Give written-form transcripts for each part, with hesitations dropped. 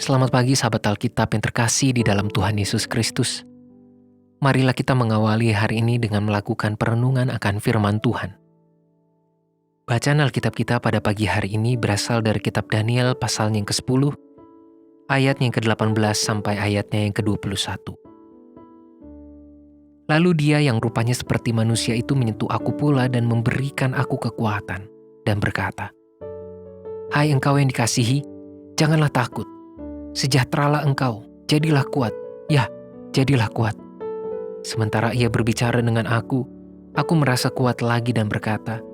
Selamat pagi sahabat Alkitab yang terkasih di dalam Tuhan Yesus Kristus. Marilah kita mengawali hari ini dengan melakukan perenungan akan firman Tuhan. Bacaan Alkitab kita pada pagi hari ini berasal dari kitab Daniel pasalnya yang ke-10, ayatnya yang ke-18 sampai ayatnya yang ke-21. Lalu dia yang rupanya seperti manusia itu menyentuh aku pula dan memberikan aku kekuatan dan berkata, "Hai engkau yang dikasihi, janganlah takut. Sejahteralah engkau, jadilah kuat, ya, jadilah kuat." Sementara ia berbicara dengan aku merasa kuat lagi dan berkata,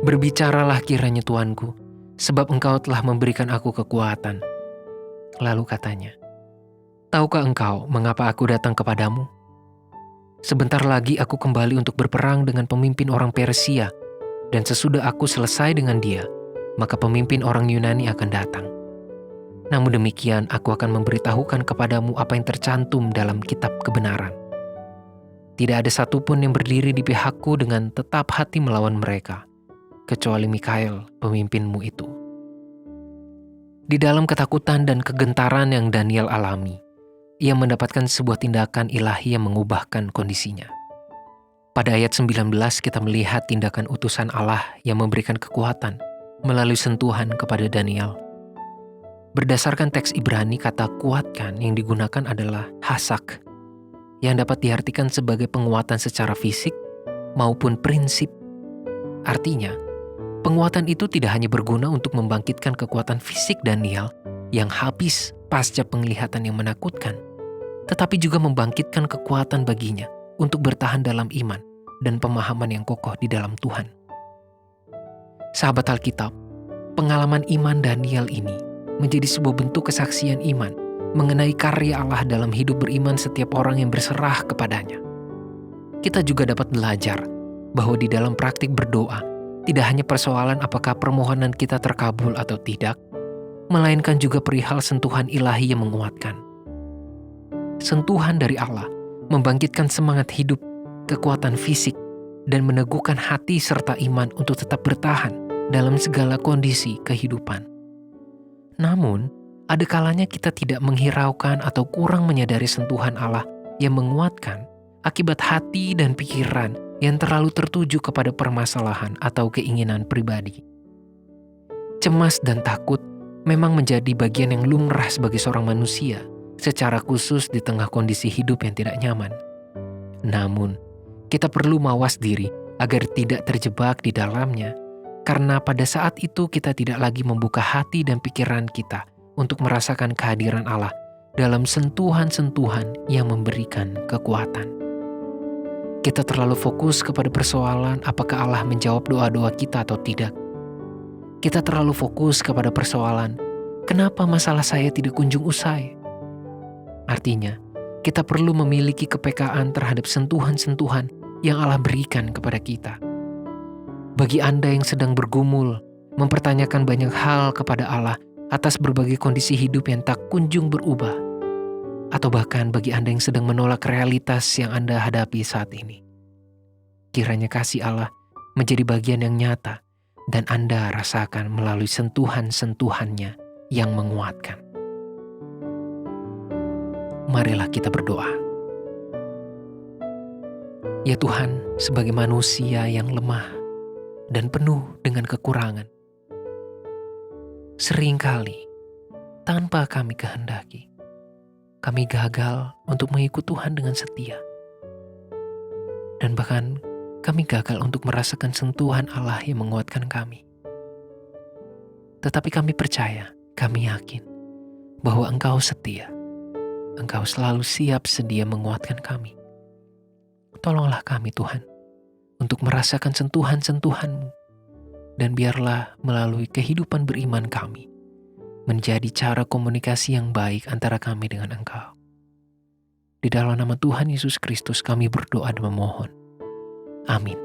"Berbicaralah kiranya Tuanku, sebab engkau telah memberikan aku kekuatan." Lalu katanya, "Tahukah engkau mengapa aku datang kepadamu? Sebentar lagi aku kembali untuk berperang dengan pemimpin orang Persia, dan sesudah aku selesai dengan dia, maka pemimpin orang Yunani akan datang. Namun demikian aku akan memberitahukan kepadamu apa yang tercantum dalam kitab kebenaran. Tidak ada satupun yang berdiri di pihakku dengan tetap hati melawan mereka, kecuali Mikael, pemimpinmu itu." Di dalam ketakutan dan kegentaran yang Daniel alami, ia mendapatkan sebuah tindakan ilahi yang mengubahkan kondisinya. Pada ayat 19 kita melihat tindakan utusan Allah yang memberikan kekuatan melalui sentuhan kepada Daniel. Berdasarkan teks Ibrani, kata kuatkan yang digunakan adalah hasak, yang dapat diartikan sebagai penguatan secara fisik maupun prinsip. Artinya, penguatan itu tidak hanya berguna untuk membangkitkan kekuatan fisik Daniel yang habis pasca penglihatan yang menakutkan, tetapi juga membangkitkan kekuatan baginya untuk bertahan dalam iman dan pemahaman yang kokoh di dalam Tuhan. Sahabat Alkitab, pengalaman iman Daniel ini menjadi sebuah bentuk kesaksian iman mengenai karya Allah dalam hidup beriman setiap orang yang berserah kepadanya. Kita juga dapat belajar bahwa di dalam praktik berdoa, tidak hanya persoalan apakah permohonan kita terkabul atau tidak, melainkan juga perihal sentuhan ilahi yang menguatkan. Sentuhan dari Allah membangkitkan semangat hidup, kekuatan fisik, dan meneguhkan hati serta iman untuk tetap bertahan dalam segala kondisi kehidupan. Namun, ada kalanya kita tidak menghiraukan atau kurang menyadari sentuhan Allah yang menguatkan akibat hati dan pikiran yang terlalu tertuju kepada permasalahan atau keinginan pribadi. Cemas dan takut memang menjadi bagian yang lumrah sebagai seorang manusia, secara khusus di tengah kondisi hidup yang tidak nyaman. Namun, kita perlu mawas diri agar tidak terjebak di dalamnya, karena pada saat itu kita tidak lagi membuka hati dan pikiran kita untuk merasakan kehadiran Allah dalam sentuhan-sentuhan yang memberikan kekuatan. Kita terlalu fokus kepada persoalan apakah Allah menjawab doa-doa kita atau tidak. Kita terlalu fokus kepada persoalan kenapa masalah saya tidak kunjung usai. Artinya, kita perlu memiliki kepekaan terhadap sentuhan-sentuhan yang Allah berikan kepada kita. Bagi Anda yang sedang bergumul, mempertanyakan banyak hal kepada Allah atas berbagai kondisi hidup yang tak kunjung berubah, atau bahkan bagi Anda yang sedang menolak realitas yang Anda hadapi saat ini, kiranya kasih Allah menjadi bagian yang nyata dan Anda rasakan melalui sentuhan-sentuhannya yang menguatkan. Marilah kita berdoa. Ya Tuhan, sebagai manusia yang lemah dan penuh dengan kekurangan, seringkali tanpa kami kehendaki, kami gagal untuk mengikut Tuhan dengan setia. Dan bahkan kami gagal untuk merasakan sentuhan Allah yang menguatkan kami. Tetapi kami percaya, kami yakin bahwa Engkau setia. Engkau selalu siap sedia menguatkan kami. Tolonglah kami Tuhan untuk merasakan sentuhan-sentuhan-Mu, dan biarlah melalui kehidupan beriman kami menjadi cara komunikasi yang baik antara kami dengan Engkau. Di dalam nama Tuhan Yesus Kristus kami berdoa dan memohon. Amin.